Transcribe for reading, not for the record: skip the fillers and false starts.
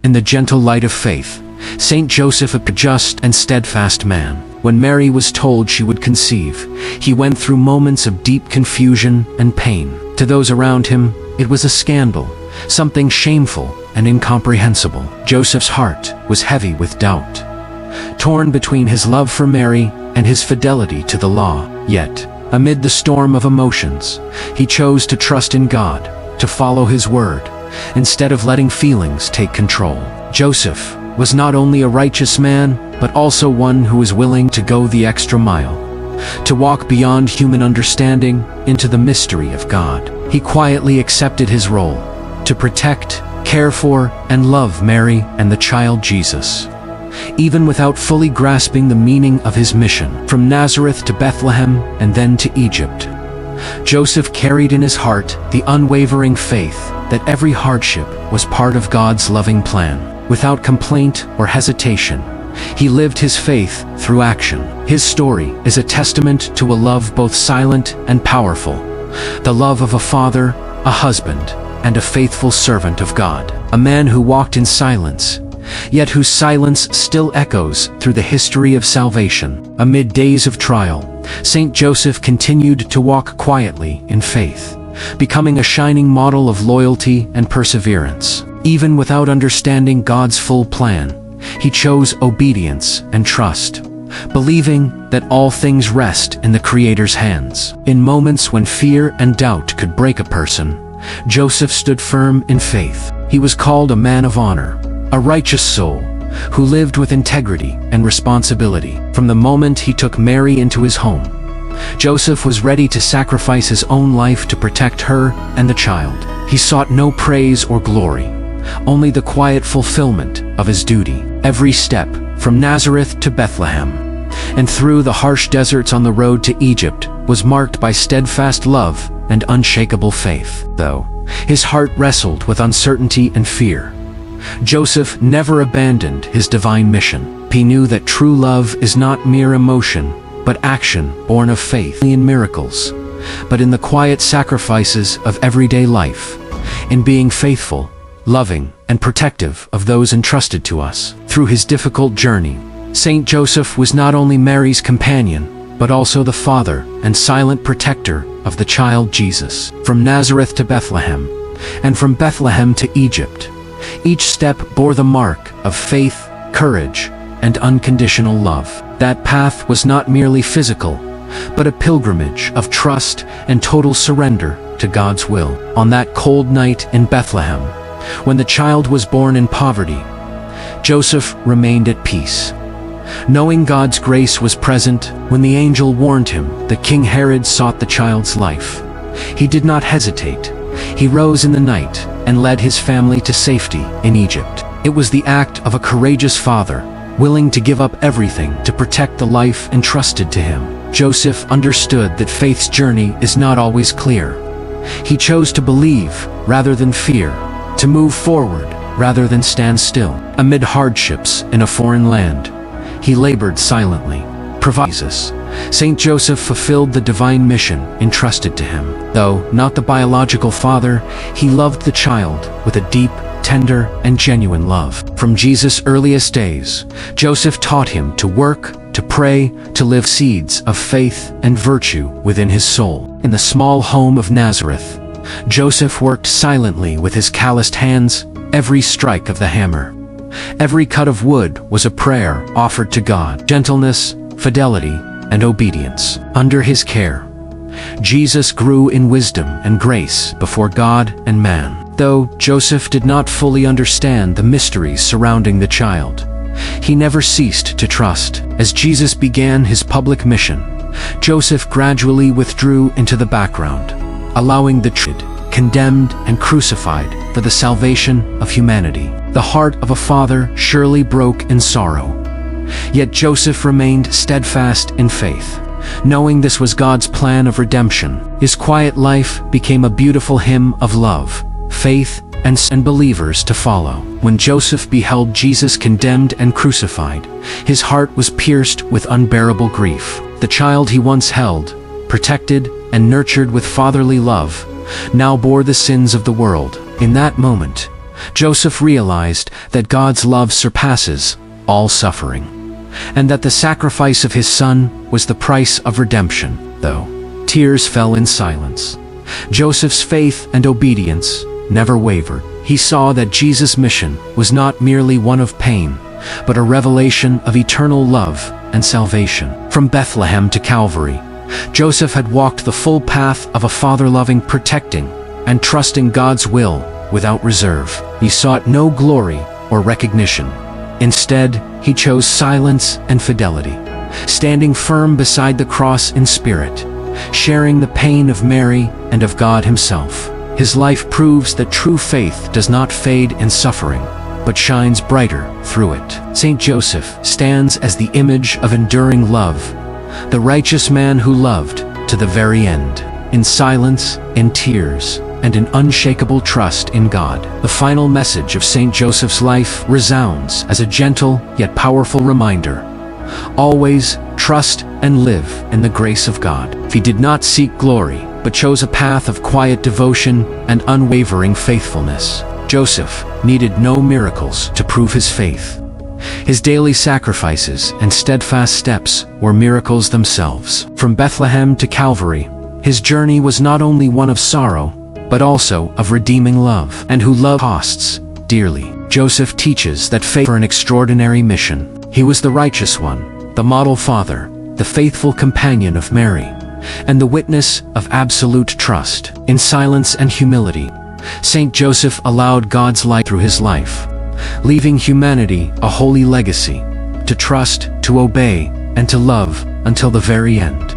in the gentle light of faith. Saint Joseph, a just and steadfast man. When Mary was told she would conceive, he went through moments of deep confusion and pain. To those around him, it was a scandal, something shameful and incomprehensible. Joseph's heart was heavy with doubt, torn between his love for Mary and his fidelity to the law. Yet, amid the storm of emotions, he chose to trust in God, to follow his word, instead of letting feelings take control. Joseph was not only a righteous man, but also one who was willing to go the extra mile, to walk beyond human understanding into the mystery of God. He quietly accepted his role, to protect, care for, and love Mary and the child Jesus, even without fully grasping the meaning of his mission. From Nazareth to Bethlehem and then to Egypt, Joseph carried in his heart the unwavering faith that every hardship was part of God's loving plan. Without complaint or hesitation, he lived his faith through action. His story is a testament to a love both silent and powerful, the love of a father, a husband, and a faithful servant of God. A man who walked in silence, yet whose silence still echoes through the history of salvation. Amid days of trial, Saint Joseph continued to walk quietly in faith, becoming a shining model of loyalty and perseverance. Even without understanding God's full plan, he chose obedience and trust, believing that all things rest in the Creator's hands. In moments when fear and doubt could break a person, Joseph stood firm in faith. He was called a man of honor, a righteous soul, who lived with integrity and responsibility. From the moment he took Mary into his home, Joseph was ready to sacrifice his own life to protect her and the child. He sought no praise or glory, only the quiet fulfillment of his duty. Every step, from Nazareth to Bethlehem, and through the harsh deserts on the road to Egypt, was marked by steadfast love and unshakable faith. Though his heart wrestled with uncertainty and fear, Joseph never abandoned his divine mission. He knew that true love is not mere emotion, but action born of faith in miracles, but in the quiet sacrifices of everyday life, in being faithful, loving, and protective of those entrusted to us. Through his difficult journey, Saint Joseph was not only Mary's companion, but also the father and silent protector of the child Jesus. From Nazareth to Bethlehem, and from Bethlehem to Egypt, each step bore the mark of faith, courage, and unconditional love. That path was not merely physical, but a pilgrimage of trust and total surrender to God's will. On that cold night in Bethlehem, when the child was born in poverty, Joseph remained at peace, knowing God's grace was present. When the angel warned him that King Herod sought the child's life, he did not hesitate. He rose in the night and led his family to safety in Egypt. It was the act of a courageous father, willing to give up everything to protect the life entrusted to him. Joseph understood that faith's journey is not always clear. He chose to believe rather than fear, to move forward rather than stand still. Amid hardships in a foreign land, he labored silently. Jesus, Saint Joseph fulfilled the divine mission entrusted to him. Though not the biological father, he loved the child with a deep, tender, and genuine love. From Jesus' earliest days, Joseph taught him to work, to pray, to live seeds of faith and virtue within his soul. In the small home of Nazareth, Joseph worked silently with his calloused hands. Every strike of the hammer, every cut of wood was a prayer offered to God. Gentleness, fidelity, and obedience. Under his care, Jesus grew in wisdom and grace before God and man. Though Joseph did not fully understand the mysteries surrounding the child, he never ceased to trust. As Jesus began his public mission, Joseph gradually withdrew into the background, allowing the condemned and crucified for the salvation of humanity. The heart of a father surely broke in sorrow, yet Joseph remained steadfast in faith, knowing this was God's plan of redemption. His quiet life became a beautiful hymn of love, faith, and believers to follow. When Joseph beheld Jesus condemned and crucified, his heart was pierced with unbearable grief. The child he once held, protected, and nurtured with fatherly love, now bore the sins of the world. In that moment, Joseph realized that God's love surpasses all suffering, and that the sacrifice of his son was the price of redemption. Though tears fell in silence, Joseph's faith and obedience never wavered. He saw that Jesus' mission was not merely one of pain, but a revelation of eternal love and salvation. From Bethlehem to Calvary, Joseph had walked the full path of a father-loving, protecting, and trusting God's will without reserve. He sought no glory or recognition. Instead, he chose silence and fidelity, standing firm beside the cross in spirit, sharing the pain of Mary and of God himself. His life proves that true faith does not fade in suffering, but shines brighter through it. Saint Joseph stands as the image of enduring love, the righteous man who loved to the very end, in silence, in tears, and in unshakable trust in God. The final message of Saint Joseph's life resounds as a gentle yet powerful reminder: always trust and live in the grace of God. He did not seek glory, but chose a path of quiet devotion and unwavering faithfulness. Joseph needed no miracles to prove his faith. His daily sacrifices and steadfast steps were miracles themselves. From Bethlehem to Calvary, his journey was not only one of sorrow, but also of redeeming love. And who love costs dearly. Joseph teaches that faith for an extraordinary mission. He was the righteous one, the model father, the faithful companion of Mary, and the witness of absolute trust. In silence and humility, Saint Joseph allowed God's light through his life, leaving humanity a holy legacy: to trust, to obey, and to love until the very end.